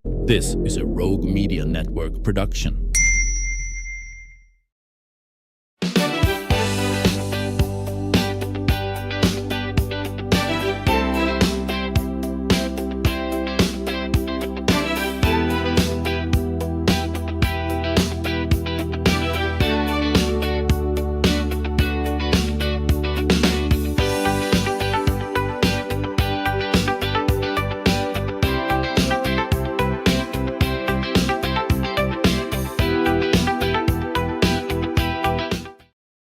This is a Rogue Media Network production.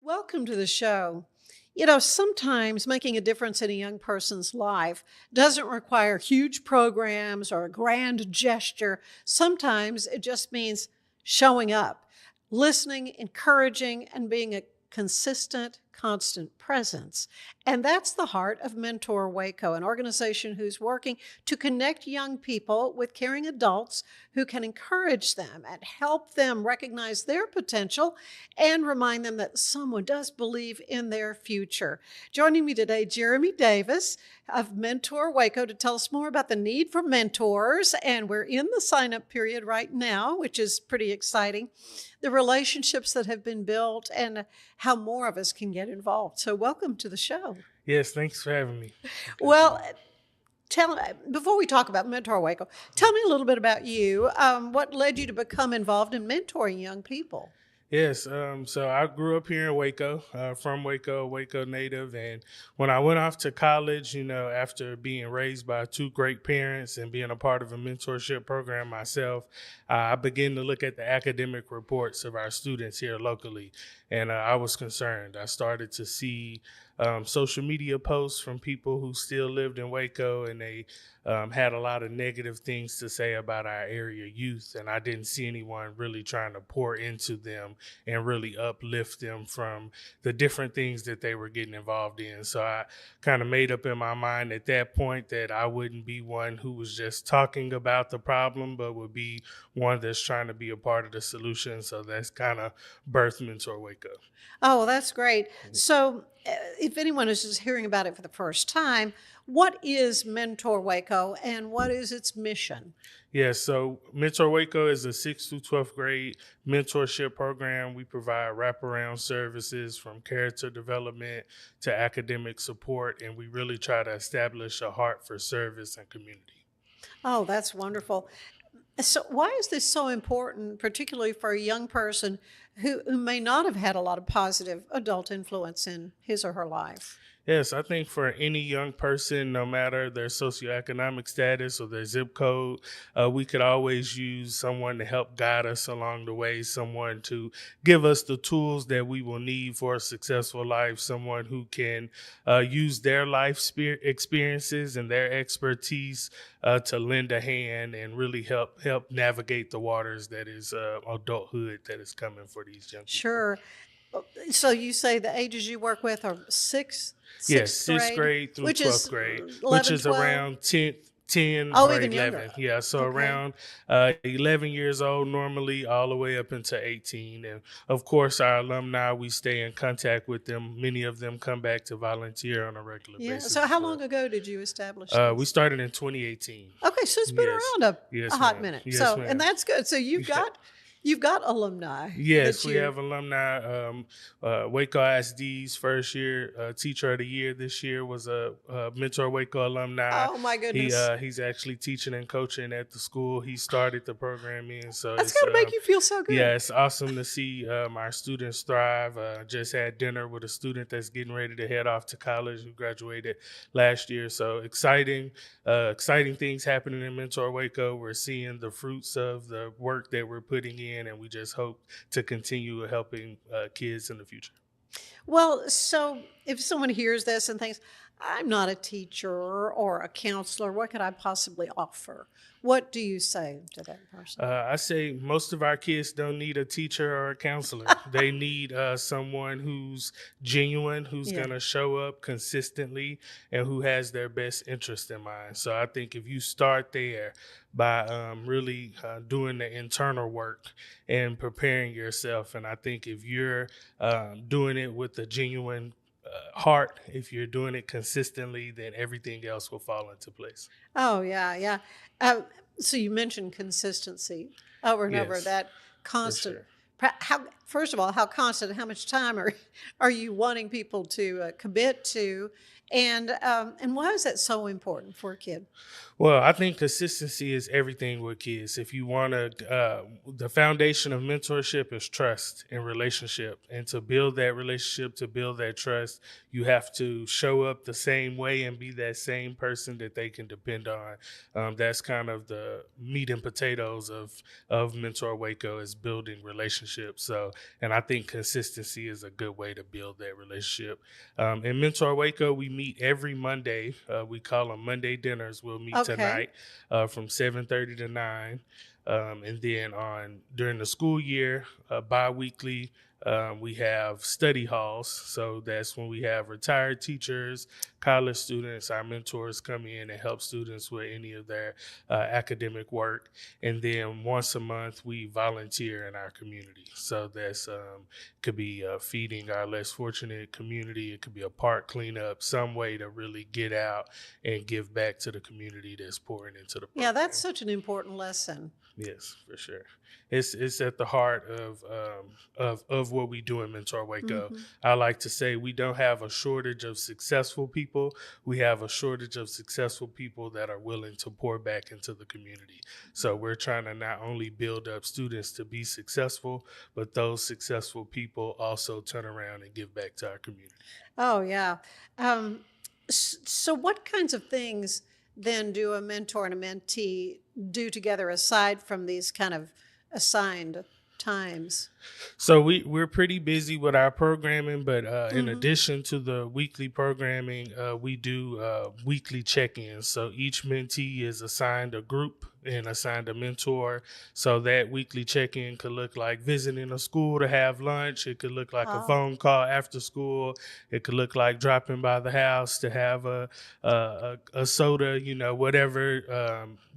Welcome to the show. You know, sometimes making a difference in a young person's life doesn't require huge programs or a grand gesture. Sometimes it just means showing up, listening, encouraging, and being a consistent, constant presence. And that's the heart of Mentor Waco, an organization who's working to connect young people with caring adults who can encourage them and help them recognize their potential and remind them that someone does believe in their future. Joining me today, Jeremy Davis of Mentor Waco to tell us more about the need for mentors. And we're in the sign-up period right now, which is pretty exciting. The relationships that have been built and how more of us can get involved. So welcome to the show. Yes, thanks for having me. Well, before we talk about Mentor Waco, tell me a little bit about you. What led you to become involved in mentoring young people? Yes, so I grew up here in Waco, from Waco, Waco native. And when I went off to college, after being raised by two great parents and being a part of a mentorship program myself, I began to look at the academic reports of our students here locally. And I was concerned. I started to see social media posts from people who still lived in Waco, and they had a lot of negative things to say about our area youth. And I didn't see anyone really trying to pour into them and really uplift them from the different things that they were getting involved in. So I kind of made up in my mind at that point that I wouldn't be one who was just talking about the problem, but would be one that's trying to be a part of the solution. So that's kind of birthed Mentor Waco. Oh, well, that's great. So if anyone is just hearing about it for the first time, what is Mentor Waco and what is its mission? Yes, so Mentor Waco is a 6th through 12th grade mentorship program. We provide wraparound services from character development to academic support, and we really try to establish a heart for service and community. Oh, that's wonderful. So why is this so important, particularly for a young person who may not have had a lot of positive adult influence in his or her life? Yes, I think for any young person, no matter their socioeconomic status or their zip code, we could always use someone to help guide us along the way, someone to give us the tools that we will need for a successful life, someone who can use their life experiences and their expertise to lend a hand and really help navigate the waters that is adulthood that is coming for these young people. Sure. So you say the ages you work with are sixth Yes, sixth grade through which 12th is grade, 11, which is 12? around 10 Oh, or even 11. younger. Yeah, so Okay. around 11 years old normally, all the way up into 18. And of course, our alumni, we stay in contact with them. Many of them come back to volunteer on a regular Yeah. basis. So how long ago did you establish We this? started in 2018. Okay, so it's been Yes. around Yes, a hot ma'am. minute. Yes, So ma'am. and that's good. So you've got alumni. Yes, that we you- have alumni. Waco ISD's first year Teacher of the Year this year was a Mentor Waco alumni. Oh my goodness. He's actually teaching and coaching at the school he started the program in. So That's it's got to make you feel so good. yeah, it's awesome to see our students thrive. Just had dinner with a student that's getting ready to head off to college who graduated last year. So exciting things happening in Mentor Waco. We're seeing the fruits of the work that we're putting in, and we just hope to continue helping kids in the future. Well, so if someone hears this and thinks, I'm not a teacher or a counselor, what could I possibly offer? What do you say to that person? I say most of our kids don't need a teacher or a counselor. They need someone who's genuine, who's Yeah. going to show up consistently, and who has their best interest in mind. So I think if you start there by really doing the internal work and preparing yourself, and I think if you're doing it with a genuine heart, if you're doing it consistently, then everything else will fall into place. Oh, yeah, yeah. So you mentioned consistency over and over. Yes, That for constant. sure. How first of all, how constant? How much time are you wanting people to commit to, and why is that so important for a kid? Well, I think consistency is everything with kids. If you want to, the foundation of mentorship is trust and relationship. And to build that relationship, to build that trust, you have to show up the same way and be that same person that they can depend on. That's kind of the meat and potatoes of Mentor Waco, is building relationships. So, and I think consistency is a good way to build that relationship. In Mentor Waco, we meet every Monday. We call them Monday dinners. We'll meet Okay. tonight from 7:30 to 9. And then on during the school year, bi-weekly, we have study halls. So that's when we have retired teachers, college students, our mentors come in and help students with any of their academic work. And then once a month, we volunteer in our community. So that's could be feeding our less fortunate community. It could be a park cleanup, some way to really get out and give back to the community that's pouring into the Yeah, that's program. such an important lesson. Yes, for sure. It's at the heart of what we do in Mentor Waco. Hmm. I like to say we don't have a shortage of successful people. We have a shortage of successful people that are willing to pour back into the community. So we're trying to not only build up students to be successful, but those successful people also turn around and give back to our community. Oh, yeah. Um, so, what kinds of things then do a mentor and a mentee do together aside from these kind of assigned times? So we're pretty busy with our programming, but in Hmm. addition to the weekly programming, we do weekly check-ins. So each mentee is assigned a group and assigned a mentor. So that weekly check-in could look like visiting a school to have lunch. It could look like a Oh, phone call after school. It could look like dropping by the house to have a soda. You know, whatever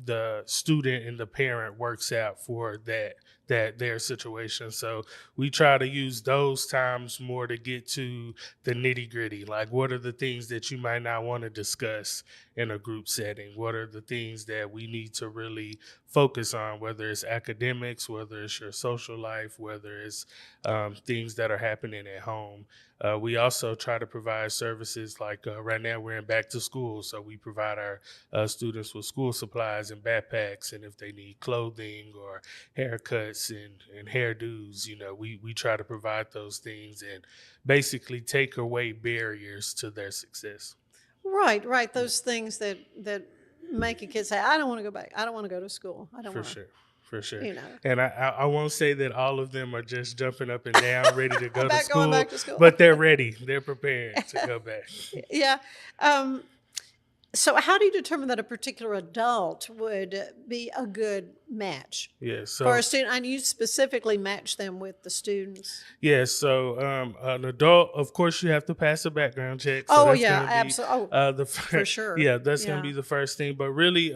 the student and the parent works out for that their situation. So we try to use those times more to get to the nitty gritty. Like, what are the things that you might not want to discuss in a group setting? What are the things that we need to really focus on, whether it's academics, whether it's your social life, whether it's things that are happening at home. We also try to provide services like right now we're in back to school. So we provide our students with school supplies and backpacks. And if they need clothing or haircuts and hairdos, you know, we try to provide those things and basically take away barriers to their success. right, right. Yeah, Those things that make a kid say, "I don't want to go back. I don't want to go to school. I don't for want to," sure. For sure. you know, And I won't say that all of them are just jumping up and down, ready to go to about going school, back to school. but they're ready. They're prepared to go back. Yeah. Um, So, how do you determine that a particular adult would be a good match Yeah. for a So student? And you specifically match them with the students. yeah, so an adult, of course, you have to pass a background check. So Oh, that's yeah, going to be absolutely. Oh, for sure. yeah, that's going to Yeah. be the first thing. But really,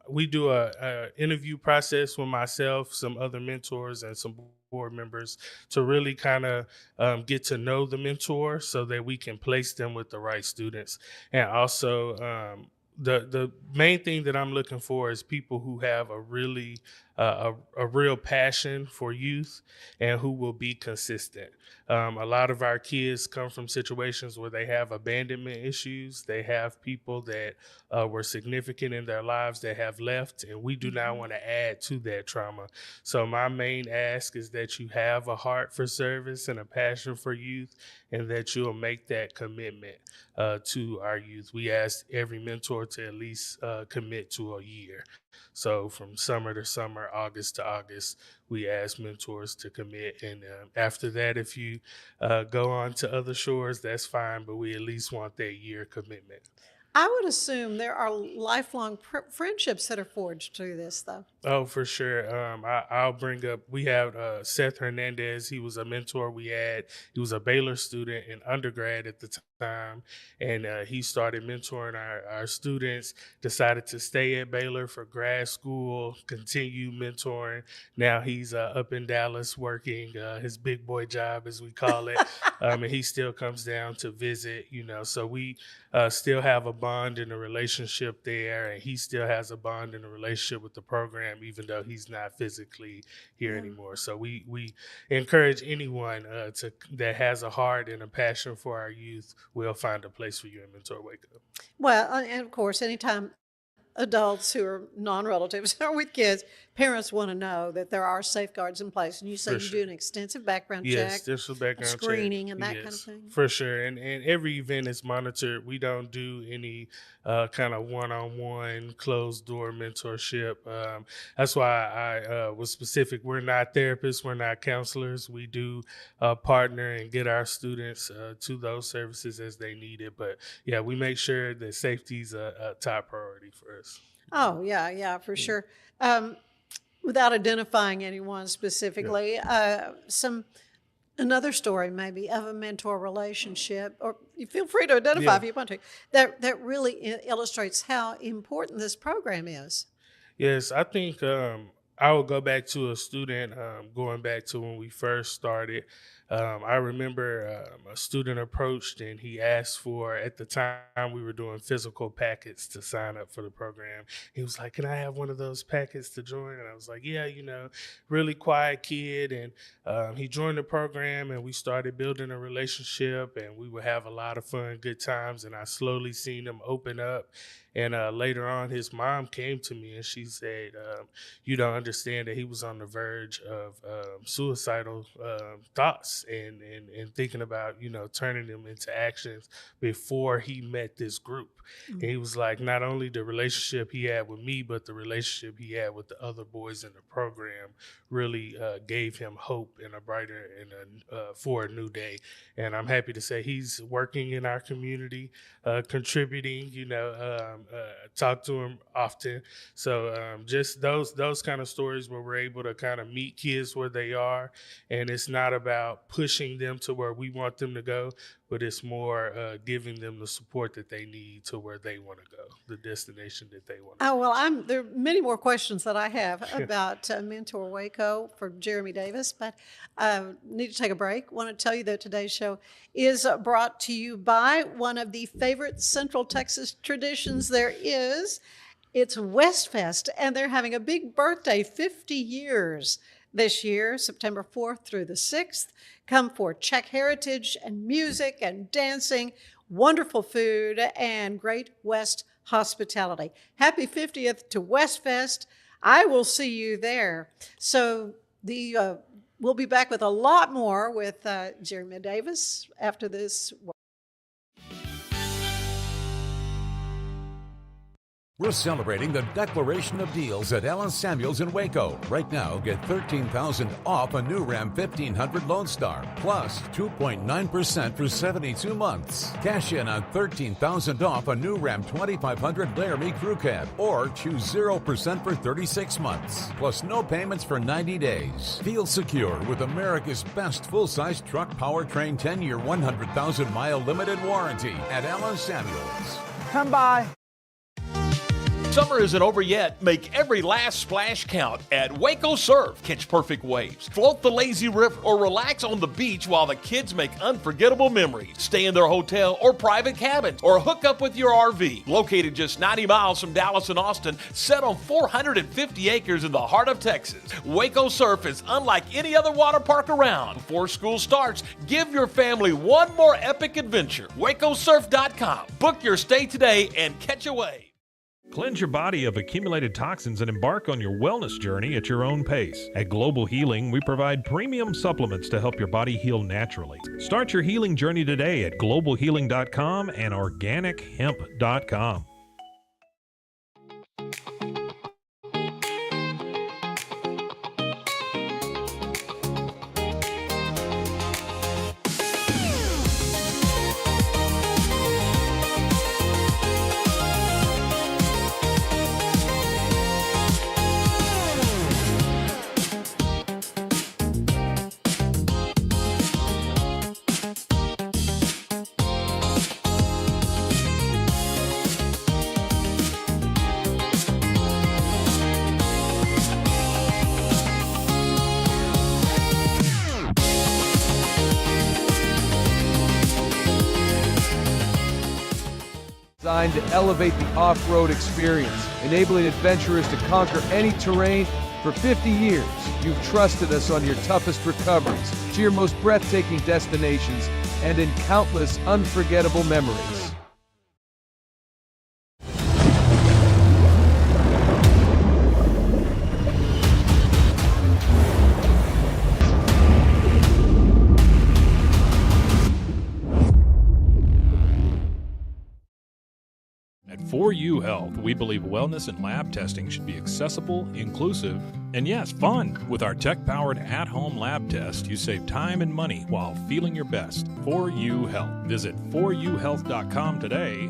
we do a interview process with myself, some other mentors, and some board members to really kind of get to know the mentor, so that we can place them with the right students, and also. The main thing that I'm looking for is people who have a really a real passion for youth and who will be consistent. A lot of our kids come from situations where they have abandonment issues. They have people that were significant in their lives that have left, and we do not Mhm. want to add to that trauma. So my main ask is that you have a heart for service and a passion for youth, and that you'll make that commitment to our youth. We ask every mentor to at least commit to a year. So from summer to summer, August to August, we ask mentors to commit. And after that, if you go on to other shores, that's fine. But we at least want that year commitment. I would assume there are lifelong friendships that are forged through this, though. Oh, for sure. I'll bring up, we have Seth Hernandez. He was a mentor we had. He was a Baylor student in undergrad at the time. And he started mentoring our students, decided to stay at Baylor for grad school, continue mentoring. Now he's up in Dallas working his big boy job, as we call it. And he still comes down to visit, you know. So we still have a bond in the relationship there, and he still has a bond in the relationship with the program, even though he's not physically here anymore. So we encourage anyone that has a heart and a passion for our youth, we'll find a place for you in Mentor Waco. Well, and of course, anytime adults who are non-relatives are with kids, parents want to know that there are safeguards in place. And you say you do an extensive background check. Yes, there's a background screening check. and that kind of thing. For sure. And every event is monitored. We don't do any kind of one-on-one closed door mentorship. That's why I was specific. We're not therapists. We're not counselors. We do partner and get our students to those services as they need it. But yeah, we make sure that safety is a top priority for us. Oh, yeah, for sure. Without identifying anyone specifically, another story maybe of a mentor relationship, or you feel free to identify if you want to, that really illustrates how important this program is. Yes, I think I would go back to a student, going back to when we first started. I remember a student approached and he asked for, at the time we were doing physical packets to sign up for the program. He was like, "Can I have one of those packets to join?" And I was like, "Yeah, really quiet kid." And he joined the program and we started building a relationship, and we would have a lot of fun, good times. And I slowly seen him open up. And later on, his mom came to me and she said, "You don't understand that he was on the verge of suicidal thoughts and thinking about, turning them into actions before he met this group." Mm-hmm. And he was like, not only the relationship he had with me, but the relationship he had with the other boys in the program really gave him hope and a brighter and for a new day. And I'm happy to say he's working in our community, contributing, talk to him often. So just those kind of stories where we're able to kind of meet kids where they are, and it's not about pushing them to where we want them to go, but it's more giving them the support that they need to where they want to go, the destination that they want to go. Oh, well, there are many more questions that I have about Mentor Waco for Jeremy Davis, but need to take a break. Want to tell you that today's show is brought to you by one of the favorite Central Texas traditions there is. It's Westfest, and they're having a big birthday, 50 years this year, September 4th through the 6th. Come for Czech heritage and music and dancing, wonderful food, and great West hospitality. Happy 50th to Westfest. I will see you there. So we'll be back with a lot more with Jeremy Davis after this. We're celebrating the Declaration of Deals at Allen Samuels in Waco. Right now, get $13,000 off a new Ram 1500 Lone Star, plus 2.9% for 72 months. Cash in on $13,000 off a new Ram 2500 Laramie Crew Cab, or choose 0% for 36 months, plus no payments for 90 days. Feel secure with America's best full-size truck powertrain 10-year, 100,000-mile limited warranty at Allen Samuels. Come by. Summer isn't over yet. Make every last splash count at Waco Surf. Catch perfect waves, float the lazy river, or relax on the beach while the kids make unforgettable memories. Stay in their hotel or private cabins, or hook up with your RV. Located just 90 miles from Dallas and Austin, set on 450 acres in the heart of Texas, Waco Surf is unlike any other water park around. Before school starts, give your family one more epic adventure. WacoSurf.com. Book your stay today and catch a wave. Cleanse your body of accumulated toxins and embark on your wellness journey at your own pace. At Global Healing, we provide premium supplements to help your body heal naturally. Start your healing journey today at globalhealing.com and organichemp.com. designed to elevate the off-road experience, enabling adventurers to conquer any terrain. For 50 years, you've trusted us on your toughest recoveries, to your most breathtaking destinations, and in countless unforgettable memories. At 4U Health, we believe wellness and lab testing should be accessible, inclusive, and yes, fun. With our tech-powered at-home lab test, you save time and money while feeling your best. 4U Health. Visit 4uhealth.com today.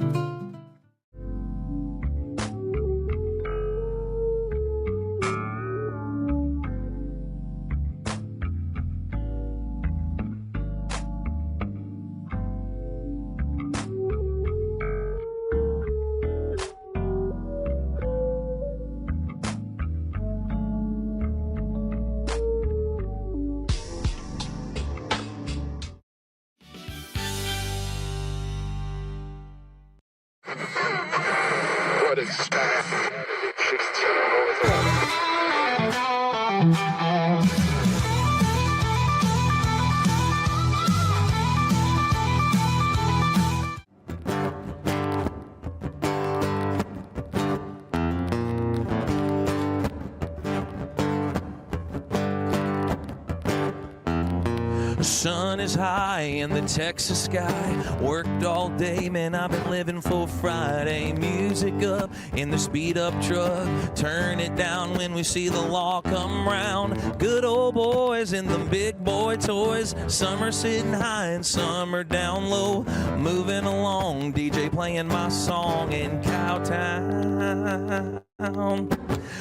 The sun is high in the Texas sky. Worked all day, man, I've been living for Friday. Music up in the speed up truck. Turn it down when we see the law come round. Good old boys in the big boy toys. Some are sitting high and some are down low. Moving along, DJ playing my song in Cowtown.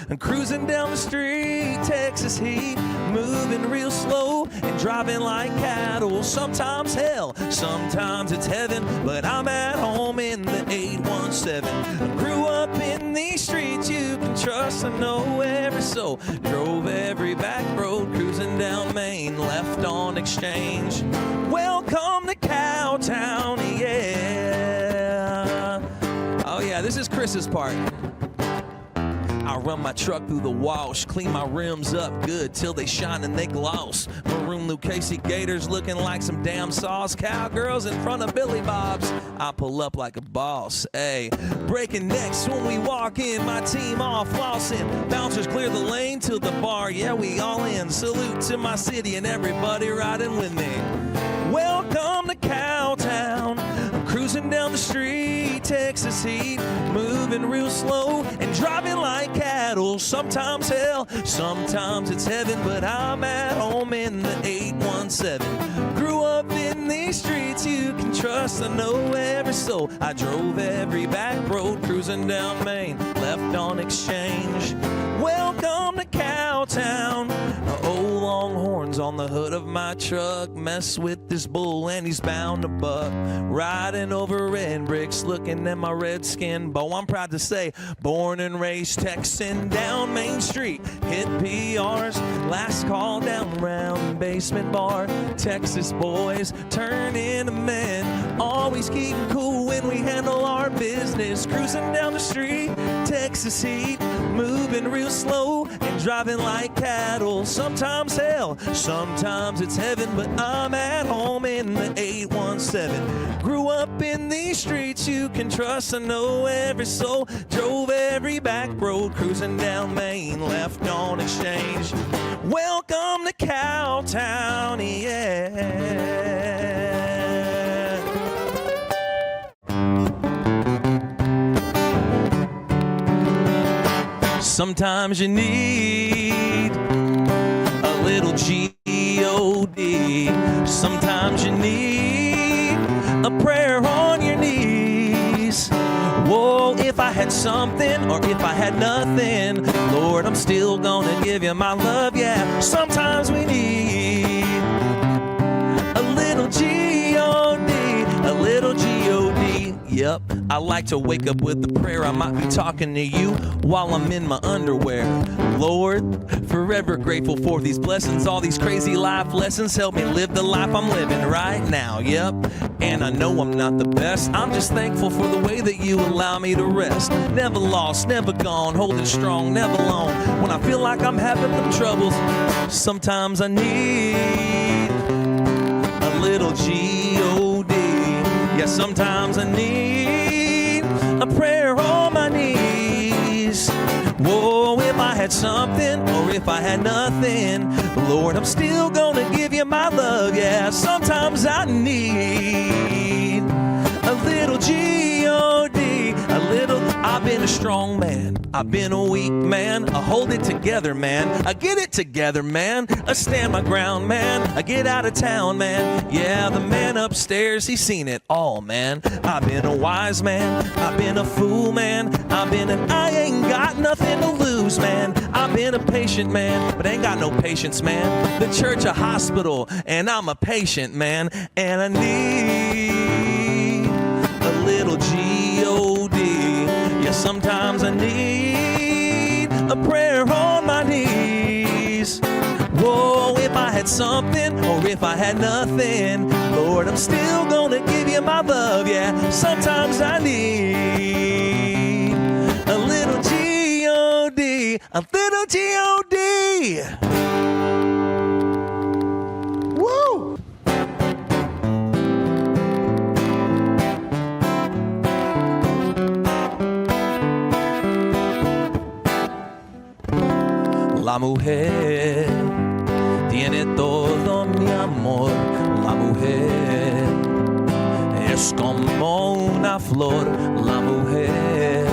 I'm cruising down the street, Texas heat, moving real slow and driving like cattle. Sometimes hell, sometimes it's heaven, but I'm at home in the 817. I grew up in these streets you can trust, I know every soul. Drove every back road, cruising down Main, left on Exchange. Welcome to Cowtown, yeah. Oh yeah, this is Chris's part. I run my truck through the wash, clean my rims up good till they shine and they gloss. Maroon Lucchese Gators looking like some damn sauce. Cowgirls in front of Billy Bob's. I pull up like a boss, ayy. Breaking necks when we walk in, my team all flossing. Bouncers clear the lane to the bar, yeah, we all in. Salute to my city and everybody riding with me. Welcome to Cowtown. I'm cruising down the street, Texas heat, moving real slow and driving like cattle. Sometimes hell, sometimes it's heaven, but I'm at home in the 817. Grew up in these streets you can trust, I know every soul. I drove every back road, cruising down Main, left on Exchange. Welcome to Cowtown. Old Longhorns on the hood of my truck. Mess with this bull and he's bound to buck. Riding over red bricks, looking at my red skin bow. I'm proud to say, born and raised Texan, down Main Street. Hit PRs, last call down round basement bar. Texas boys turn into men, always keeping cool when we handle our business. Cruising down the street, Texas heat, moving real slow and driving like cattle. Sometimes hell, sometimes it's heaven, but I'm at home in the 817. Grew up in these streets you can trust, I know every soul. Drove every back road, cruising down Main, left on Exchange. Welcome to Cowtown, yeah. Sometimes you need a little G-O-D. Sometimes you need a prayer on your knees. Whoa, if I had something or if I had nothing, Lord, I'm still gonna give you my love, yeah. Sometimes we need a little G-O-D, a little G-O-D. Yep, I like to wake up with a prayer. I might be talking to you while I'm in my underwear. Lord, forever grateful for these blessings, all these crazy life lessons. Help me live the life I'm living right now, yep. And I know I'm not the best. I'm just thankful for the way that you allow me to rest. Never lost, never gone, holding strong, never alone. When I feel like I'm having them troubles, sometimes I need a little G-O-D. Yeah, sometimes I need a prayer on my knees. Whoa, if I had something or if I had nothing, Lord, I'm still gonna give you my love. Yeah, sometimes I need a little G-O-D, a little. I've been a strong man, I've been a weak man, I hold it together, man, I get it together, man, I stand my ground, man, I get out of town, man. Yeah, the man upstairs, he's seen it all, man. I've been a wise man, I've been a fool, man, I've been an I ain't got nothing to lose, man. I've been a patient man, but ain't got no patience, man. The church a hospital, and I'm a patient man, and I need a little G-O-D. Yeah, sometimes I need a prayer on my knees. Whoa, if I had something or if I had nothing, Lord, I'm still gonna give you my love. Yeah, sometimes I need a little G-O-D, a little G-O-D. Woo! La mujer tiene todo mi amor. La mujer es como una flor. La mujer,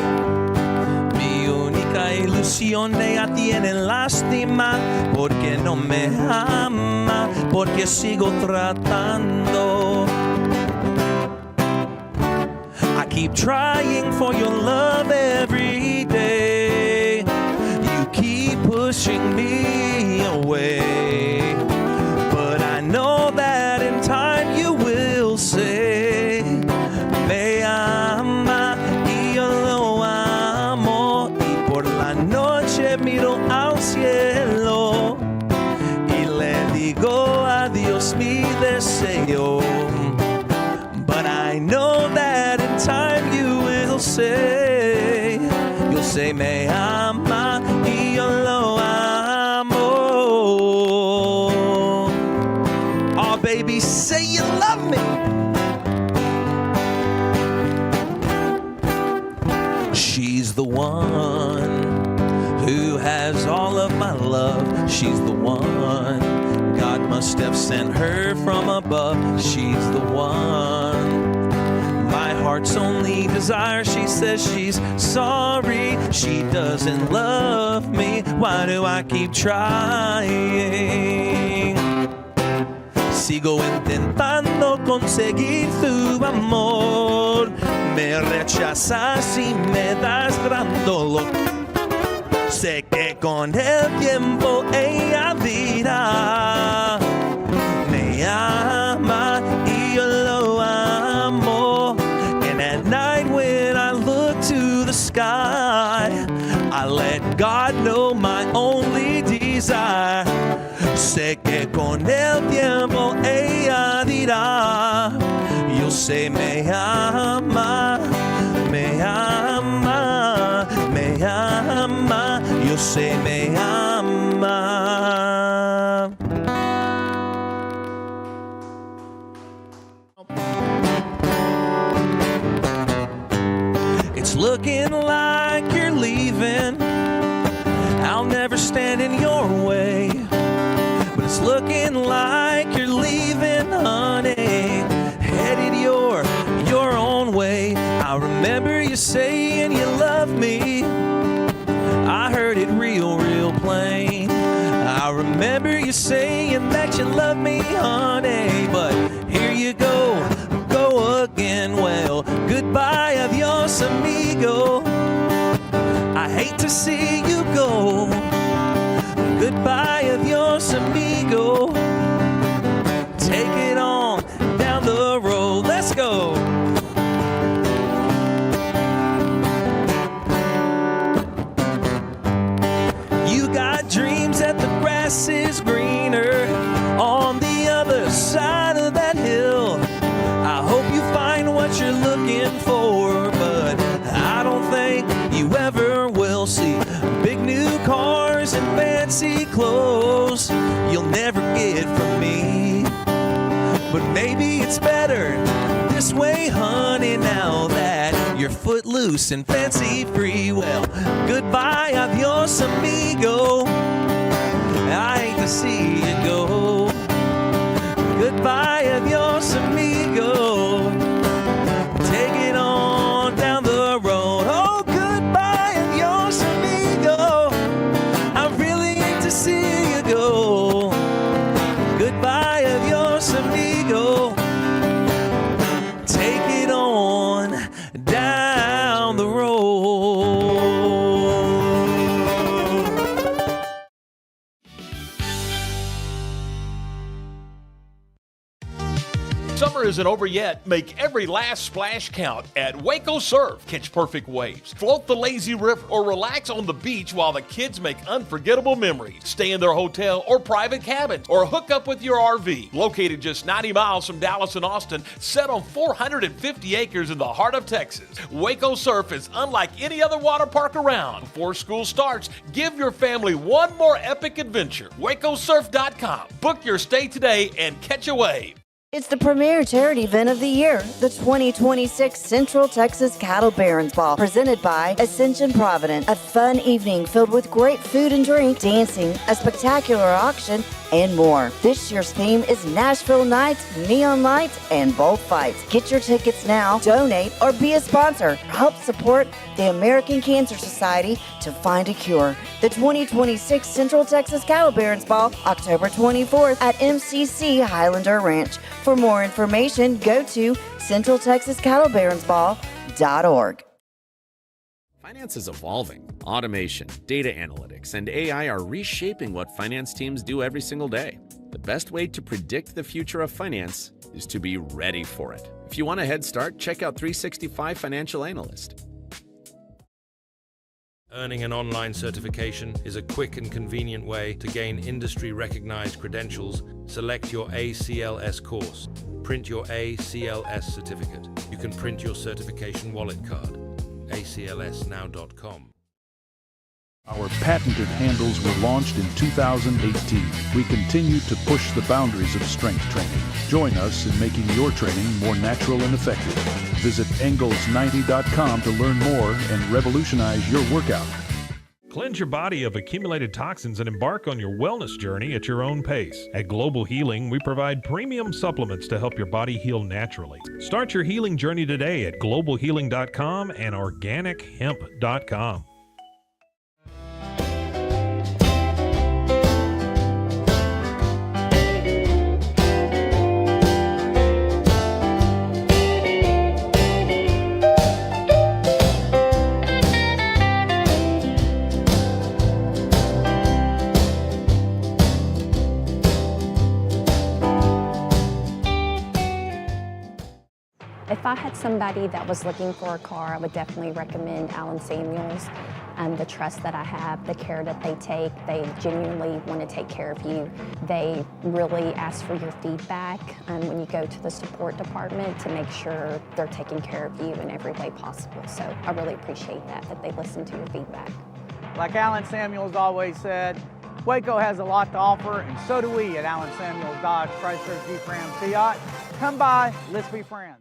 mi única ilusión. Ella tiene lástima porque no me ama, porque sigo tratando. I keep trying for your love every day. You keep pushing me away, but I know that in time you will say, me ama y yo lo amo, y por la noche miro al cielo y le digo adiós mi deseo. But I know that in time you will say, you'll say me ama y yo lo amo. Oh baby, say you love me. She's the one who has all of my love. She's the one God must have sent her from above. She's the one my heart's only desire. She says she's sorry, she doesn't love me. Why do I keep trying? Sigo intentando conseguir tu amor. Me rechazas y me das gran dolor. Sé que con el tiempo ella dirá, me ama y yo lo amo. And at night when I look to the sky, I let God know my only desire. Sé que con el tiempo ella dirá, yo sé me ama, me ama, me ama, yo sé me ama. It's looking like you're leaving. I'll never stand in your way. But it's looking like you're leaving, honey. Headed your own way. I remember you saying you love me. I heard it real plain. I remember you saying that you love me, honey. But here you go again. Well, goodbye, adios, amigo. I hate to see you go. Goodbye, adios, amigo. Take it on down the road. Let's go. You you'll never get from me. But maybe it's better this way, honey, now that you're footloose and fancy free. Well, goodbye, adios, amigo. I hate to see you go. Goodbye, adios, amigo. Take it on down the road. Oh, goodbye, adios, amigo. I really hate to see you go. Goodbye, adios, amigo. Take it on down the road. Summer isn't over yet. Make every last splash count at Waco Surf. Catch perfect waves, float the lazy river, or relax on the beach while the kids make unforgettable memories. Stay in their hotel or private cabin, or hook up with your RV. Located just 90 miles from Dallas and Austin, set on 450 acres in the heart of Texas, Waco Surf is unlike any other water park around. Before school starts, give your family one more epic adventure. WacoSurf.com. Book your stay today and catch a wave. It's the premier charity event of the year, the 2026 Central Texas Cattle Barons Ball, presented by Ascension Providence. A fun evening filled with great food and drink, dancing, a spectacular auction, and more. This year's theme is Nashville Nights, Neon Lights, and Bullfights. Get your tickets now, donate, or be a sponsor. Help support the American Cancer Society to find a cure. The 2026 Central Texas Cattle Barons Ball, October 24th at MCC Highlander Ranch. For more information, go to centraltexascattlebaronsball.org. Finance is evolving. Automation, data analytics, and AI are reshaping what finance teams do every single day. The best way to predict the future of finance is to be ready for it. If you want a head start, check out 365 Financial Analyst. Earning an online certification is a quick and convenient way to gain industry-recognized credentials. Select your ACLS course. Print your ACLS certificate. You can print your certification wallet card. aclsnow.com. Our patented handles were launched in 2018. We continue to push the boundaries of strength training. Join us in making your training more natural and effective. Visit Engels90.com to learn more and revolutionize your workout. Cleanse your body of accumulated toxins and embark on your wellness journey at your own pace. At Global Healing, we provide premium supplements to help your body heal naturally. Start your healing journey today at globalhealing.com and organichemp.com. If I had somebody that was looking for a car, I would definitely recommend Alan Samuels. The trust that I have, the care that they take, they genuinely want to take care of you. They really ask for your feedback when you go to the support department to make sure they're taking care of you in every way possible. So I really appreciate that they listen to your feedback. Like Alan Samuels always said, Waco has a lot to offer, and so do we at Alan Samuels Dodge, Chrysler, Jeep, Ram, Fiat. Come by, let's be friends.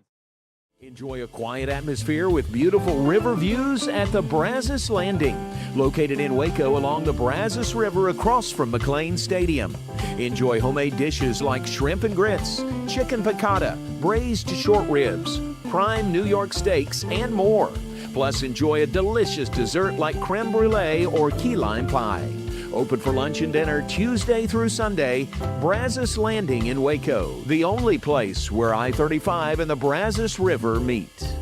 Enjoy a quiet atmosphere with beautiful river views at the Brazos Landing, located in Waco along the Brazos River across from McLean Stadium. Enjoy homemade dishes like shrimp and grits, chicken piccata, braised short ribs, prime New York steaks, and more. Plus, enjoy a delicious dessert like creme brulee or key lime pie. Open for lunch and dinner Tuesday through Sunday. Brazos Landing in Waco, the only place where I-35 and the Brazos River meet.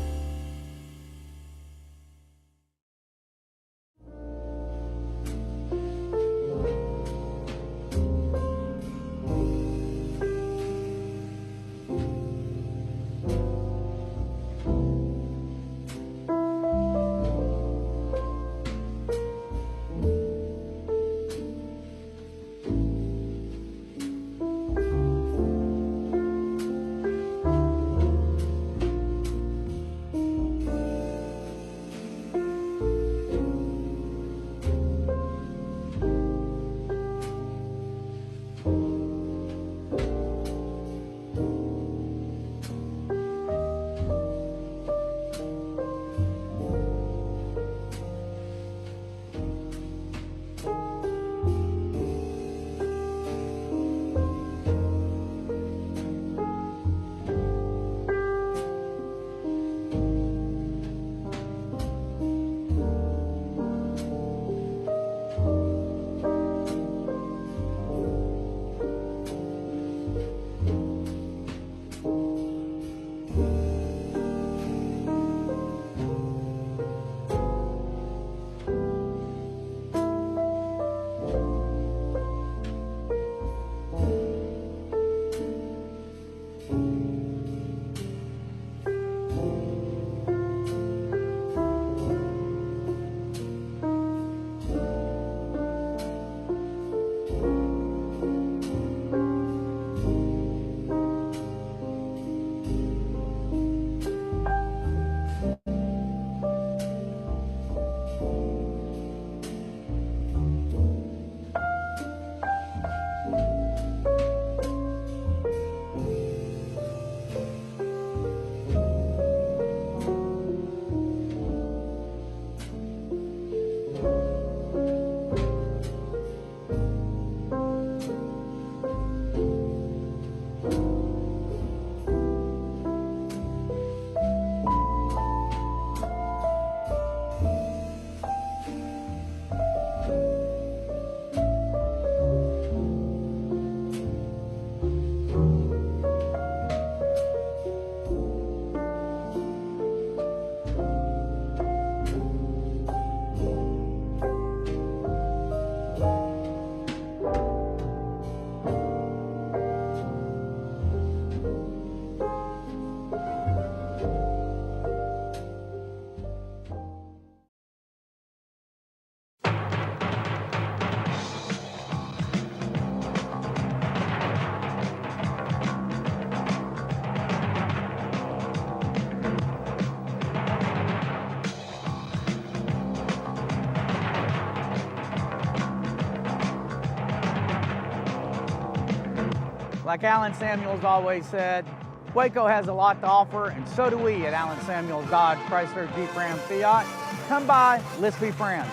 Like Alan Samuels always said, Waco has a lot to offer, and so do we at Alan Samuels Dodge Chrysler Jeep Ram Fiat. Come by, let's be friends.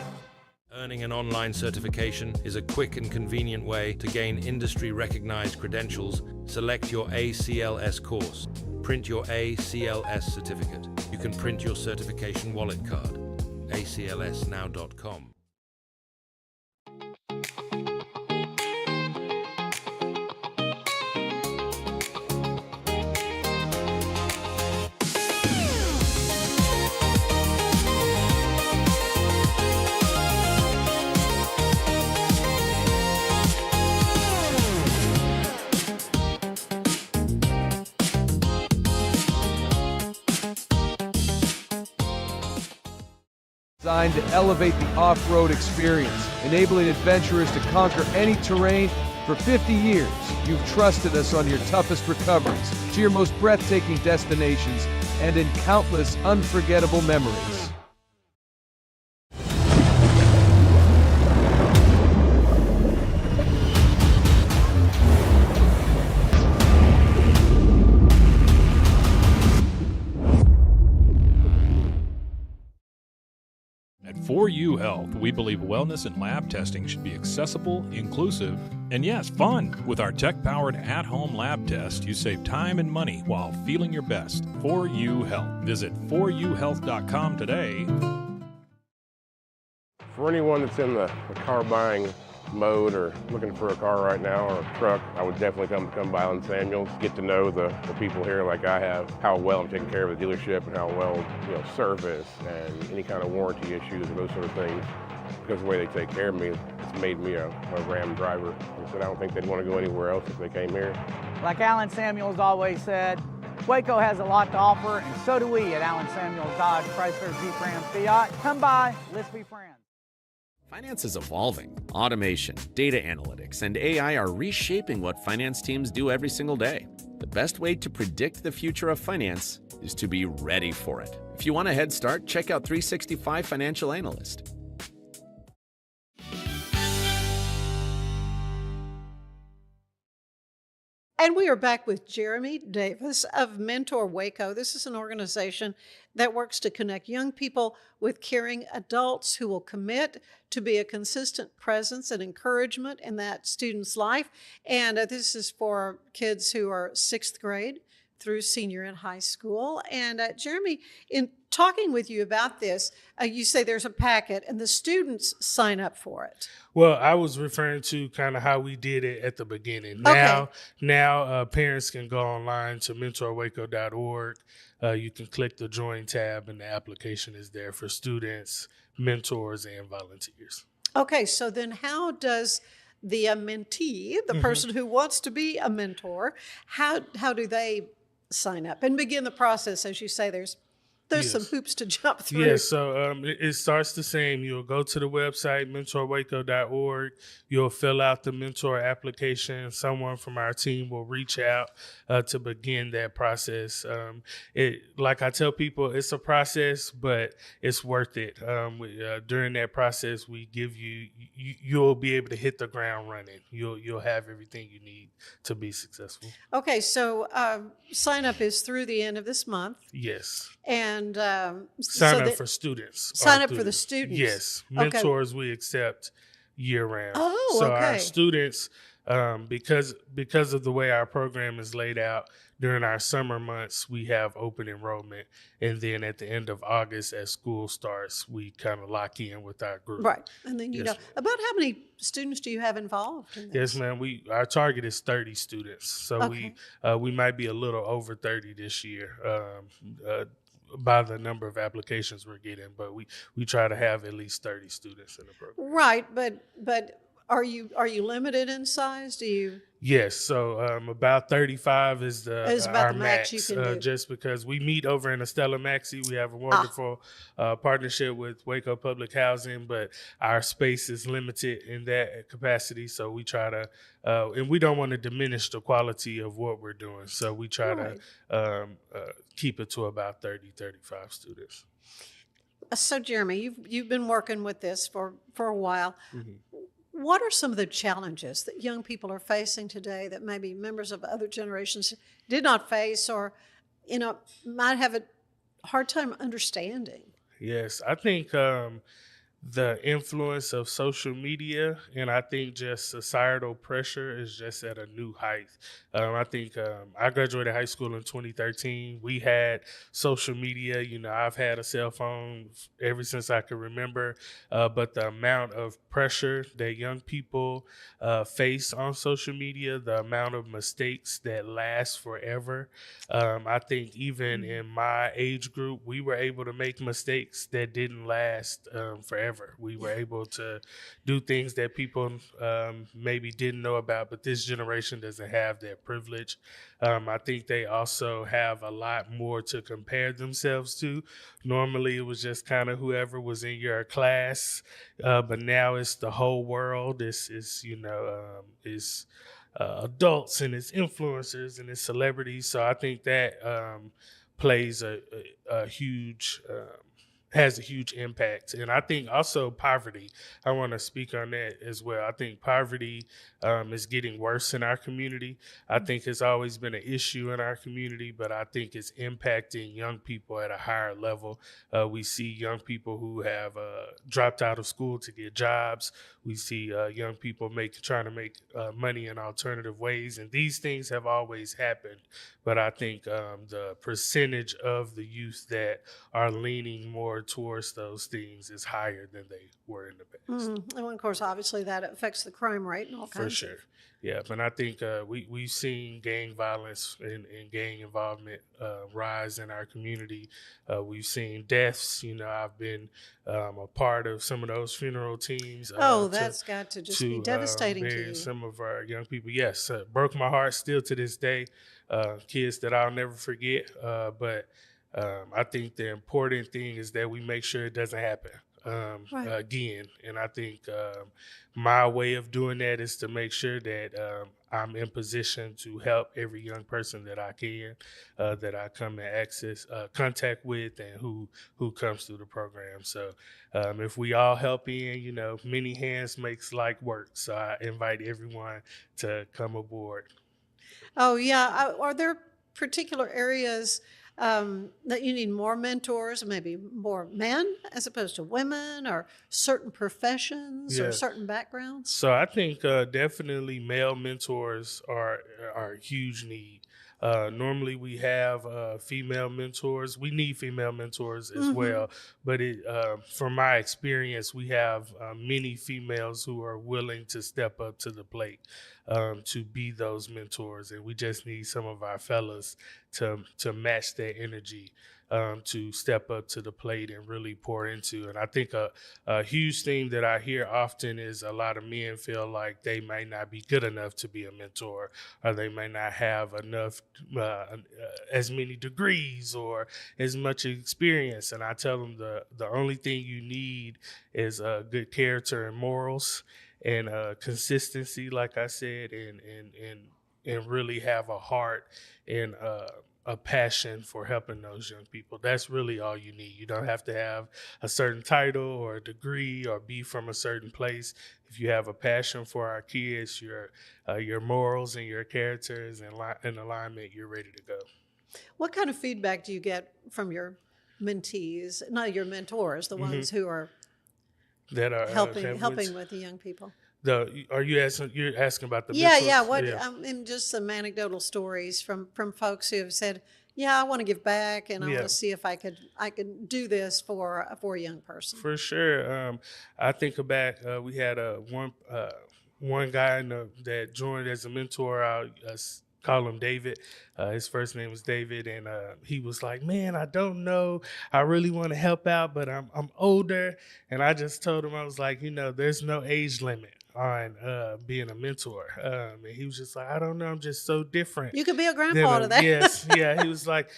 Earning an online certification is a quick and convenient way to gain industry-recognized credentials. Select your ACLS course. Print your ACLS certificate. You can print your certification wallet card. aclsnow.com. Designed to elevate the off-road experience, enabling adventurers to conquer any terrain. For 50 years, you've trusted us on your toughest recoveries, to your most breathtaking destinations, and in countless unforgettable memories. At 4U Health, we believe wellness and lab testing should be accessible, inclusive, and yes, fun. With our tech-powered at-home lab test, you save time and money while feeling your best. 4U Health. Visit 4uhealth.com today. For anyone that's in the car buying mode or looking for a car right now or a truck, I would definitely come by Alan Samuels, get to know the people here like I have, how well I'm taking care of the dealership and how well, service and any kind of warranty issues or those sort of things. Because of the way they take care of me, it's made me a Ram driver. And so I don't think they'd want to go anywhere else if they came here. Like Alan Samuels always said, Waco has a lot to offer, and so do we at Alan Samuels Dodge Chrysler Jeep Ram Fiat. Come by, let's be friends. Finance is evolving. Automation, data analytics, and AI are reshaping what finance teams do every single day. The best way to predict the future of finance is to be ready for it. If you want a head start, check out 365 Financial Analyst. And we are back with Jeremy Davis of Mentor Waco. This is an organization that works to connect young people with caring adults who will commit to be a consistent presence and encouragement in that student's life. And this is for kids who are 6th grade through senior in high school. And Jeremy, in talking with you about this, you say there's a packet and the students sign up for it. Well, I was referring to kind of how we did it at the beginning. Now parents can go online to mentorwaco.org. You can click the join tab and the application is there for students, mentors, and volunteers. Okay, so then how does the mentee, the person who wants to be a mentor, how do they sign up and begin the process? As you say, there's some hoops to jump through. Yes, so it starts the same. You'll go to the website, mentorwaco.org. You'll fill out the mentor application. Someone from our team will reach out to begin that process. Like I tell people, it's a process, but it's worth it. During that process, we give you'll be able to hit the ground running. You'll have everything you need to be successful. Okay, so sign up is through the end of this month. Yes. And sign up for students. Sign up for the students. Yes. Mentors we accept year round. Oh, so okay. Our students, because of the way our program is laid out, during our summer months, we have open enrollment. And then at the end of August, as school starts, we kind of lock in with our group. Right. And then, about how many students do you have involved in this? Yes, ma'am. Our target is 30 students. So we might be a little over 30 this year. By the number of applications we're getting, but we try to have at least 30 students in the program. Right, but are you limited in size? Do you? Yes, so about 35 is our the max. You can do. Just because we meet over in Estella Maxey, we have a wonderful partnership with Waco Public Housing, but our space is limited in that capacity. So we try to, and we don't want to diminish the quality of what we're doing. So we try to keep it to about 30, 35 students. So Jeremy, you've been working with this for a while. Mm-hmm. What are some of the challenges that young people are facing today that maybe members of other generations did not face, or, might have a hard time understanding? Yes, I think the influence of social media and I think just societal pressure is just at a new height. I think I graduated high school in 2013. We had social media. I've had a cell phone ever since I could remember, but the amount of pressure that young people face on social media, the amount of mistakes that last forever. I think even in my age group, we were able to make mistakes that didn't last forever. We were able to do things that people maybe didn't know about, but this generation doesn't have that privilege. I think they also have a lot more to compare themselves to. Normally, it was just kind of whoever was in your class, but now it's the whole world. It's adults and it's influencers and it's celebrities. So I think that plays a huge has a huge impact. And I think also poverty, I want to speak on that as well. I think poverty is getting worse in our community. I think it's always been an issue in our community, but I think it's impacting young people at a higher level. We see young people who have dropped out of school to get jobs. We see young people trying to make money in alternative ways. And these things have always happened. But I think the percentage of the youth that are leaning more towards those things is higher than they were in the past. And of course, obviously, that affects the crime rate and all kinds. For sure. Yeah, but I think we've seen gang violence and gang involvement rise in our community. We've seen deaths. I've been a part of some of those funeral teams. That's got to just be devastating to you. Some of our young people, yes, broke my heart still to this day. Kids that I'll never forget. But I think the important thing is that we make sure it doesn't happen again. And I think my way of doing that is to make sure that I'm in position to help every young person that I can, that I come in contact with and who comes through the program. So if we all help in, many hands makes light work. So I invite everyone to come aboard. Oh, yeah. Are there particular areas that you need more mentors, maybe more men as opposed to women, or certain professions or certain backgrounds? So I think definitely male mentors are a huge need. Normally we have female mentors. We need female mentors as well. But from my experience, we have many females who are willing to step up to the plate to be those mentors. And we just need some of our fellas to match that energy, to step up to the plate and really pour into. And I think a huge thing that I hear often is a lot of men feel like they might not be good enough to be a mentor, or they may not have enough, as many degrees or as much experience. And I tell them the only thing you need is good character and morals and consistency, like I said, and really have a heart and a passion for helping those young people. That's really all you need. You don't have to have a certain title or a degree or be from a certain place. If you have a passion for our kids, your morals and your characters in alignment, you're ready to go. What kind of feedback do you get from your mentees, not your mentors, the ones who are that are helping with the young people? You're asking about the mentors? And just some anecdotal stories from folks who have said, I want to give back, and I want to see if I could do this for a young person. For sure. I think back, we had one guy that joined as a mentor. I'll call him David. His first name was David, and he was like, "Man, I don't know. I really want to help out, but I'm older." And I just told him, I was like, there's no age limit on being a mentor. And he was just like, "I don't know. I'm just so different." You could be a grandpa to that. Yes, yeah. He was like,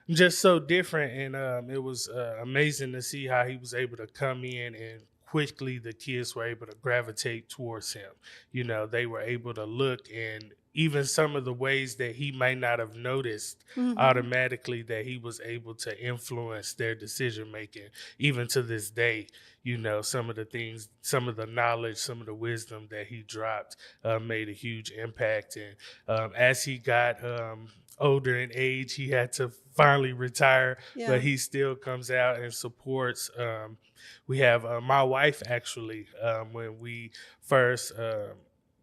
"I'm just so different," and it was amazing to see how he was able to come in and quickly the kids were able to gravitate towards him. You know, they were able to look, and even some of the ways that he might not have noticed automatically, that he was able to influence their decision making. Even to this day, you know, some of the things, some of the knowledge, some of the wisdom that he dropped made a huge impact. And as he got older in age, he had to finally retire, but he still comes out and supports. We have my wife, actually,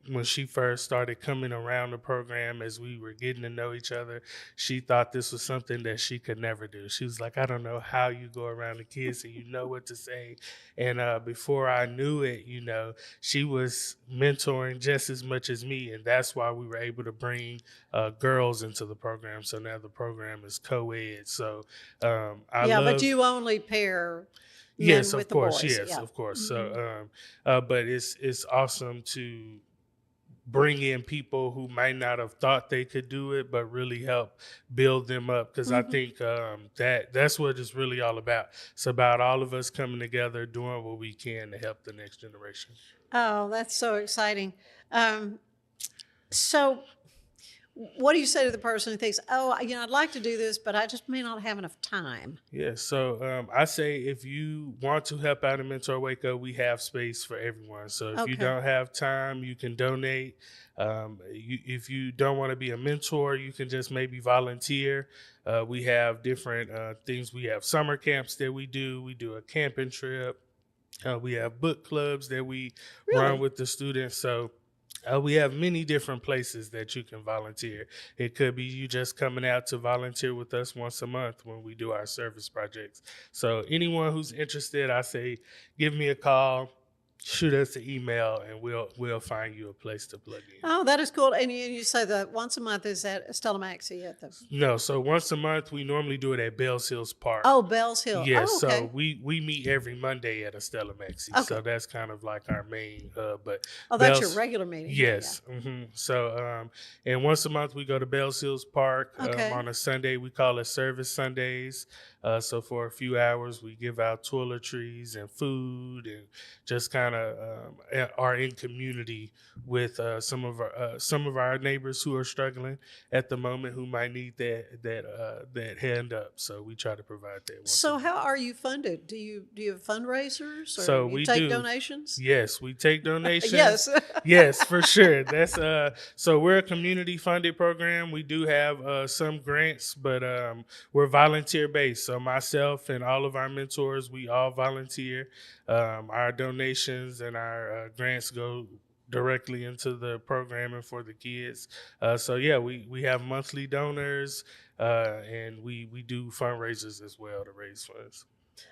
when she first started coming around the program, as we were getting to know each other, she thought this was something that she could never do. She was like, I don't know how you go around the kids and you know what to say. And before I knew it, you know, she was mentoring just as much as me. And that's why we were able to bring girls into the program. So now the program is co-ed. So but you only pair men yes, with of course. the boys. Yes, of course. So, but it's awesome to bring in people who might not have thought they could do it, but really help build them up. Because I think that's what it's really all about. It's about all of us coming together, doing what we can to help the next generation. Oh, that's so exciting. So what do you say to the person who thinks, oh, you know, I'd like to do this, but I just may not have enough time? Yeah, so I say if you want to help out in Mentor Waco, we have space for everyone. So if you don't have time, you can donate. If you don't want to be a mentor, you can just maybe volunteer. We have different things. We have summer camps that we do. We do a camping trip. We have book clubs that we run with the students. So we have many different places that you can volunteer. It could be you just coming out to volunteer with us once a month when we do our service projects. So anyone who's interested, I say, give me a call, shoot us an email, and we'll find you a place to plug in. Oh, that is cool. And you say that once a month is at Stella Maxey at the... No, so once a month, we normally do it at Bells Hills Park. Oh, Bells Hill. Yes, oh, okay. so we meet every Monday at Stella Maxey. Okay. So that's kind of like our main hub. But that's your regular meeting. Yes. Yeah. So, and once a month we go to Bells Hills Park. On a Sunday, we call it Service Sundays. So for a few hours, we give out toiletries and food, and just kind of are in community with some of our neighbors who are struggling at the moment, who might need that hand up. So we try to provide that. So how are you funded? Do you have fundraisers, or so you take donations? Yes, we take donations. Yes. Yes, for sure. That's so we're a community funded program. We do have some grants, but we're volunteer based. So myself and all of our mentors, we all volunteer. Our donations and our grants go directly into the programming for the kids. So yeah, we have monthly donors, and we do fundraisers as well to raise funds.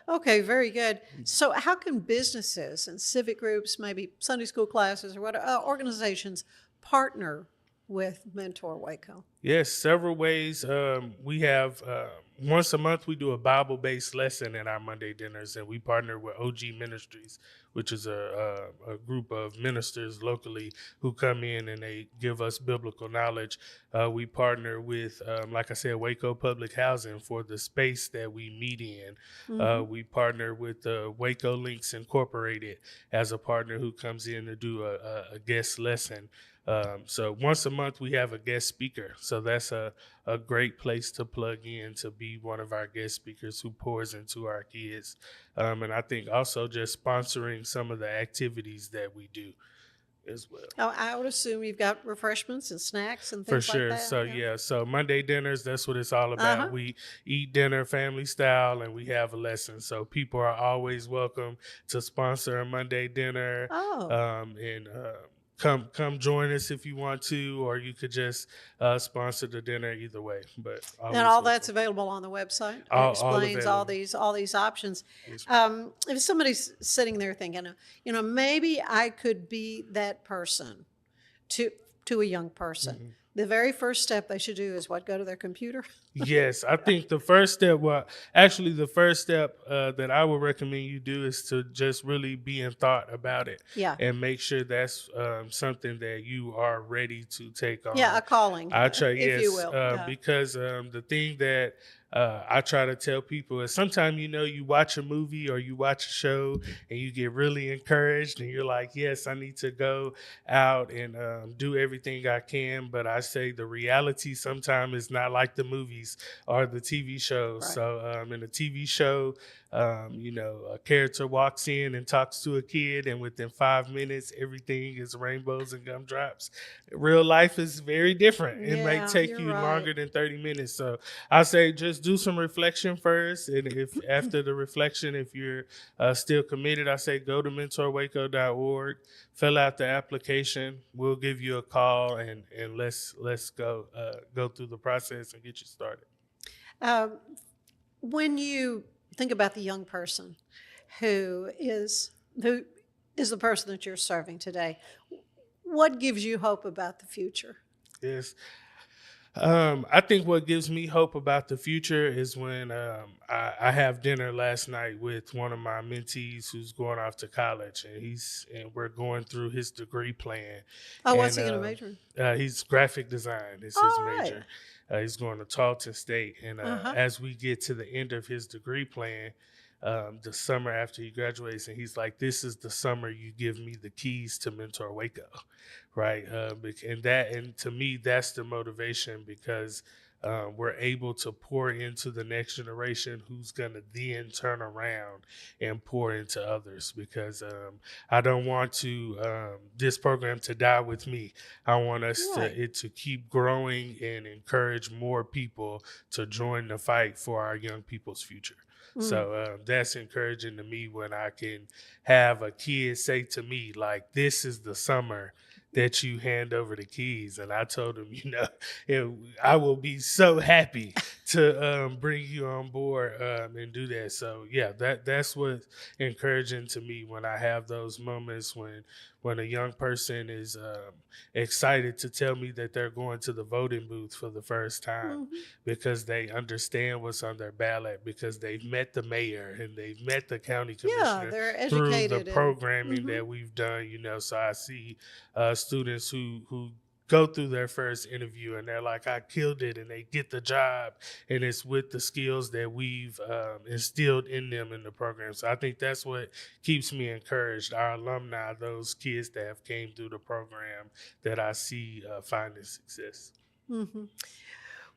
Okay, very good. So how can businesses and civic groups, maybe Sunday school classes or what organizations, partner with Mentor Waco? Yes, several ways. We have once a month we do a Bible-based lesson in our Monday dinners, and we partner with OG Ministries, which is a group of ministers locally who come in and they give us biblical knowledge. We partner with, like I said, Waco Public Housing for the space that we meet in. We partner with Waco Links Incorporated as a partner who comes in to do a guest lesson. So once a month we have a guest speaker. So that's a great place to plug in to be one of our guest speakers who pours into our kids. And I think also just sponsoring some of the activities that we do as well. Oh, I would assume you've got refreshments and snacks and things For sure. like that. So yeah, so Monday dinners, that's what it's all about. We eat dinner family style, and we have a lesson. So people are always welcome to sponsor a Monday dinner. Come join us if you want to, or you could just sponsor the dinner. Either way, but and all that's available on the website. It explains all these options. Yes. If somebody's sitting there thinking, maybe I could be that person to a young person. The very first step they should do is what? Go to their computer? Yes, I think the first step, actually the first step that I would recommend you do is to just really be in thought about it. Yeah. And make sure that's something that you are ready to take on. Yeah, a calling, I try, if you yes, will. Yeah. because the thing that I try to tell people is sometimes, you watch a movie or you watch a show and you get really encouraged and you're like, yes, I need to go out and do everything I can. But I say the reality sometimes is not like the movies or the TV shows. Right. So in a TV show, a character walks in and talks to a kid, and within 5 minutes, everything is rainbows and gumdrops. Real life is very different. It may Yeah, take you're you right. longer than 30 minutes. So I say just do some reflection first. And if after the reflection, if you're still committed, I say go to mentorwaco.org, fill out the application. We'll give you a call and let's go through the process and get you started. When you think about the young person who is the person that you're serving today, what gives you hope about the future? Yes. I think what gives me hope about the future is when I have dinner last night with one of my mentees who's going off to college, and we're going through his degree plan. Oh, what's he going to major in? He's graphic design. Is his major. He's going to Tarleton State, and as we get to the end of his degree plan, the summer after he graduates, and he's like, "This is the summer you give me the keys to Mentor Waco," right? And to me, that's the motivation, because we're able to pour into the next generation who's going to then turn around and pour into others, because I don't want this program to die with me. I want us to keep growing and encourage more people to join the fight for our young people's future. So that's encouraging to me when I can have a kid say to me, like, this is the summer that you hand over the keys. And I told him, I will be so happy to bring you on board and do that. So, yeah, that's what's encouraging to me when I have those moments when a young person is excited to tell me that they're going to the voting booth for the first time because they understand what's on their ballot, because they've met the mayor and they've met the county commissioner they're educated through the programming that we've done, so I see students who go through their first interview and they're like, I killed it, and they get the job, and it's with the skills that we've instilled in them in the program. So I think that's what keeps me encouraged. Our alumni, those kids that have came through the program that I see finding success.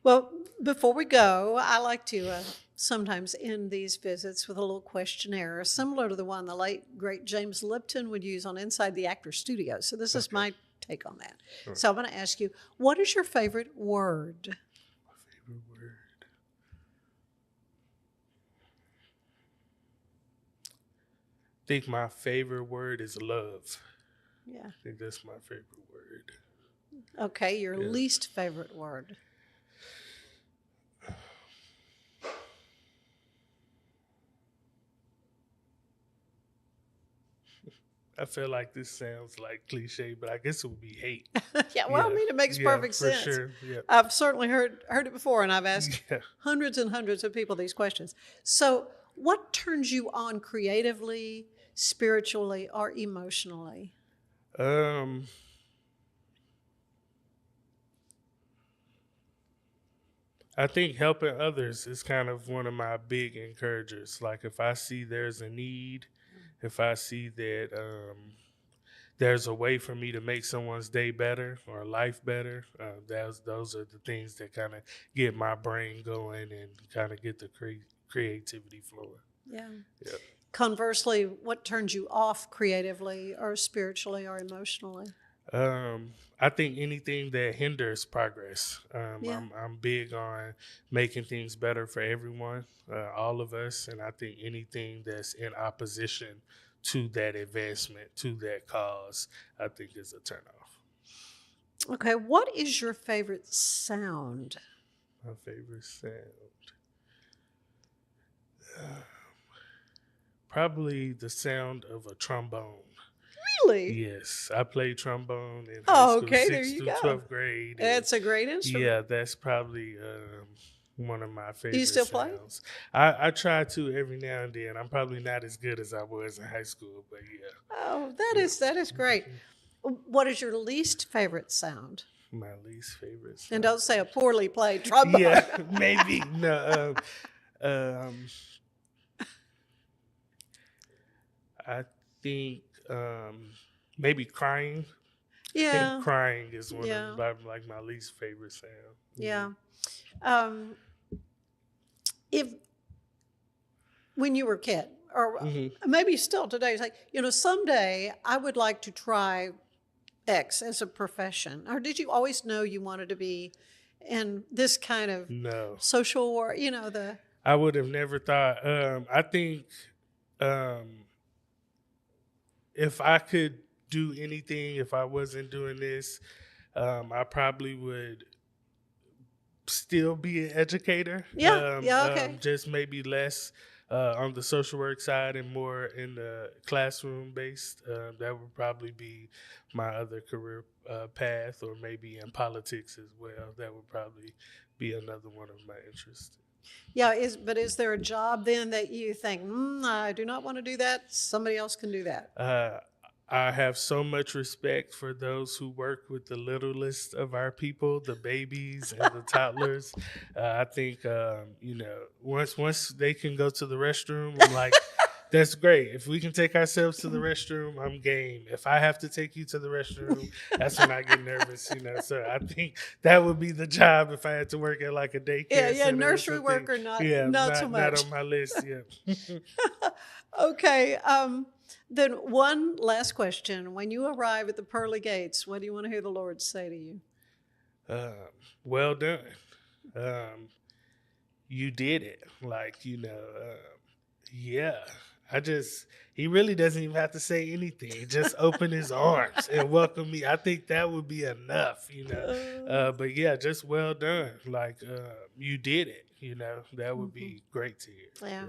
Well, before we go, I like to sometimes end these visits with a little questionnaire similar to the one the late, great James Lipton would use on Inside the Actors Studio. So this is my take on that. Sure. So I'm going to ask you, what is your favorite word? My favorite word. I think my favorite word is love. Yeah. I think that's my favorite word. Okay, your least favorite word. I feel like this sounds like cliche, but I guess it would be hate. I mean, it makes perfect sense. For sure. Yeah. I've certainly heard it before, and I've asked hundreds and hundreds of people these questions. So what turns you on creatively, spiritually, or emotionally? I think helping others is kind of one of my big encouragers. Like if I see there's a need, if I see that there's a way for me to make someone's day better or life better, those are the things that kind of get my brain going and kind of get the creativity flowing. Yeah. Conversely, what turns you off creatively or spiritually or emotionally? I think anything that hinders progress. I'm big on making things better for everyone, all of us, and I think anything that's in opposition to that advancement, to that cause, I think is a turnoff. Okay, what is your favorite sound? My favorite sound? Probably the sound of a trombone. Really? Yes, I played trombone in high school, okay, 6th there you through go. 12th grade. That's a great instrument. Yeah, that's probably one of my favorite. Do you still play? sounds. I try to every now and then. I'm probably not as good as I was in high school, but yeah. Oh, that is great. What is your least favorite sound? My least favorite sound. And don't say a poorly played trombone. Yeah, maybe. No. I think maybe crying. Yeah. I think crying is one Yeah. of my least favorite sound. Yeah. If when you were a kid, or maybe still today, it's like, someday I would like to try X as a profession. Or did you always know you wanted to be in this kind of social work? I would have never thought. I think if I could do anything, if I wasn't doing this, I probably would still be an educator. Okay. Just maybe less on the social work side and more in the classroom based. That would probably be my other career path, or maybe in politics as well. That would probably be another one of my interests. Yeah, but is there a job then that you think, I do not want to do that, somebody else can do that? I have so much respect for those who work with the littlest of our people, the babies and the toddlers. I think, once they can go to the restroom, I'm like, that's great. If we can take ourselves to the restroom, I'm game. If I have to take you to the restroom, that's when I get nervous, So I think that would be the job if I had to work at like a daycare center. Nursery worker, not so much. Not on my list, yeah. Okay. Then one last question. When you arrive at the pearly gates, what do you want to hear the Lord say to you? Well done. You did it. He really doesn't even have to say anything. Just open his arms and welcome me. I think that would be enough, But yeah, just well done. You did it, That would be great to hear. Yeah.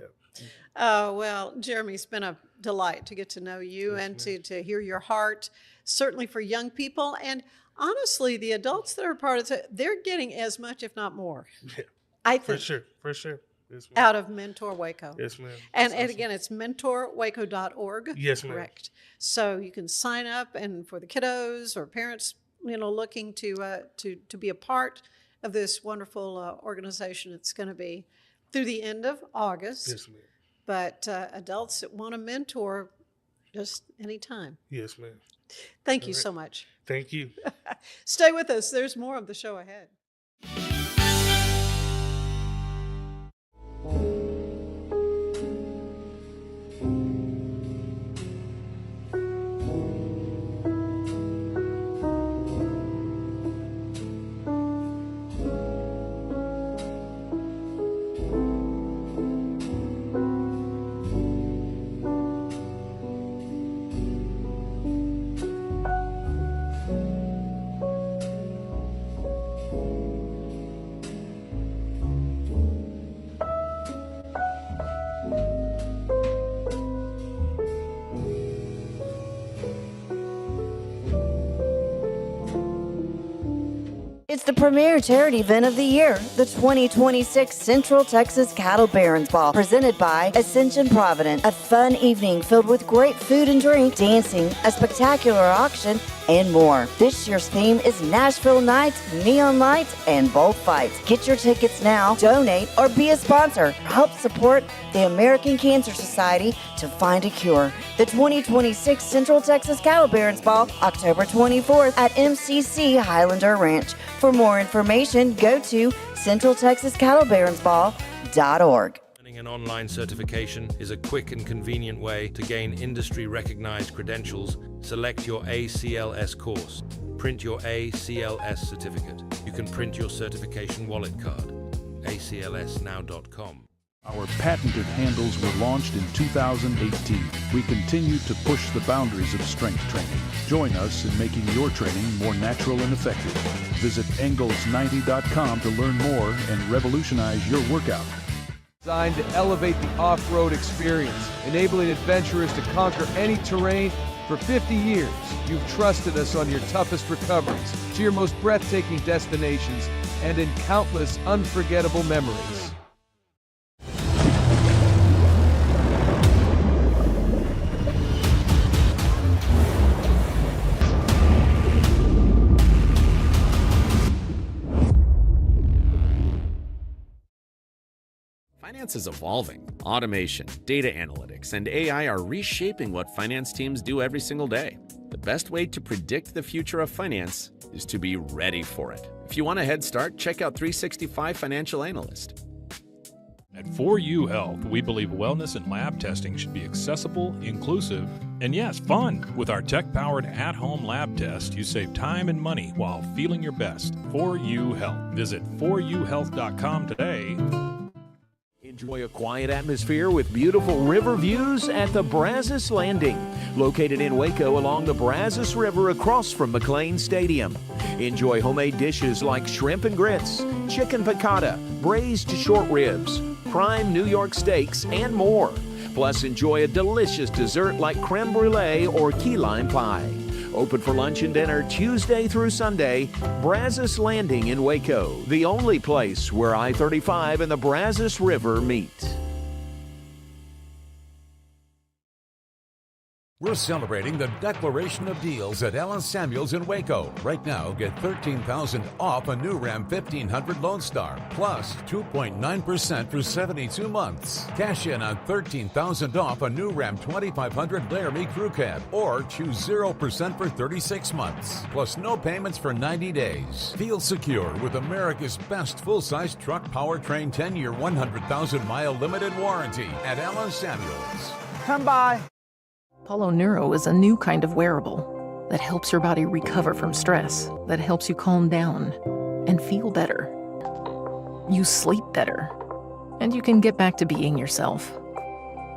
Oh, well, Jeremy, it's been a delight to get to know you and to hear your heart, certainly for young people. And honestly, the adults that are part of it, they're getting as much, if not more. Yeah. I think. For sure. Yes, out of Mentor Waco. Yes, ma'am. And again, it's mentorwaco.org. Yes, ma'am. Correct. So you can sign up, and for the kiddos or parents, looking to be a part of this wonderful organization, it's going to be through the end of August. Yes, ma'am. But adults that want a mentor, just anytime. Yes, ma'am. Thank you so much. Thank you. Stay with us. There's more of the show ahead. It's the premier charity event of the year, the 2026 Central Texas Cattle Barons Ball, presented by Ascension Provident. A fun evening filled with great food and drink, dancing, a spectacular auction, and more. This year's theme is Nashville Nights, Neon Lights, and Bullfights. Get your tickets now, donate, or be a sponsor. Help support the American Cancer Society to find a cure. The 2026 Central Texas Cattle Barons Ball, October 24th at MCC Highlander Ranch. For more information, go to centraltexascattlebaronsball.org. An online certification is a quick and convenient way to gain industry-recognized credentials. Select your ACLS course. Print your ACLS certificate. You can print your certification wallet card. aclsnow.com. Our patented handles were launched in 2018. We continue to push the boundaries of strength training. Join us in making your training more natural and effective. Visit Engels90.com to learn more and revolutionize your workout. Designed to elevate the off-road experience, enabling adventurers to conquer any terrain. For 50 years, you've trusted us on your toughest recoveries to your most breathtaking destinations. and in countless unforgettable memories. Finance is evolving. Automation, data analytics, and AI are reshaping what finance teams do every single day. The best way to predict the future of finance is to be ready for it. If you want a head start, check out 365 Financial Analyst. At 4U Health, we believe wellness and lab testing should be accessible, inclusive, and yes, fun. With our tech-powered at-home lab test, you save time and money while feeling your best. 4U Health. Visit 4uhealth.com today. Enjoy a quiet atmosphere with beautiful river views at the Brazos Landing, located in Waco along the Brazos River across from McLean Stadium. Enjoy homemade dishes like shrimp and grits, chicken piccata, braised short ribs, prime New York steaks, and more. Plus, enjoy a delicious dessert like creme brulee or key lime pie. Open for lunch and dinner Tuesday through Sunday. Brazos Landing in Waco, the only place where I-35 and the Brazos River meet. We're celebrating the declaration of deals at Allen Samuels in Waco. Right now, get $13,000 off a new Ram 1500 Lone Star, plus 2.9% for 72 months. Cash in on $13,000 off a new Ram 2500 Laramie Crew Cab, or choose 0% for 36 months, plus no payments for 90 days. Feel secure with America's best full-size truck powertrain 10-year, 100,000-mile limited warranty at Allen Samuels. Come by. Apollo Neuro is a new kind of wearable that helps your body recover from stress, that helps you calm down and feel better. You sleep better, and you can get back to being yourself.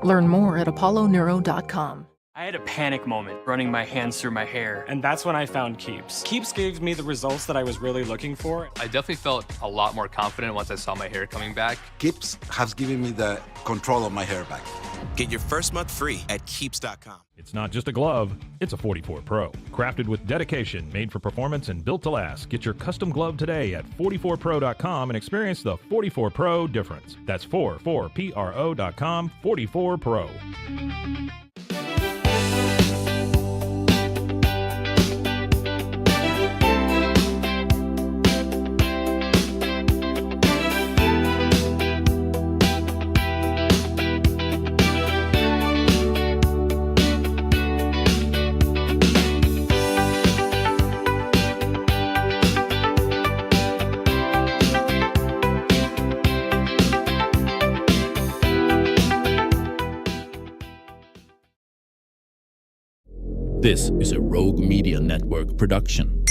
Learn more at apolloneuro.com. I had a panic moment running my hands through my hair, and that's when I found Keeps. Keeps gave me the results that I was really looking for. I definitely felt a lot more confident once I saw my hair coming back. Keeps has given me the control of my hair back. Get your first month free at Keeps.com. It's not just a glove, it's a 44 Pro. Crafted with dedication, made for performance, and built to last. Get your custom glove today at 44pro.com and experience the 44 Pro difference. That's 44pro.com, 44 Pro. This is a Rogue Media Network production.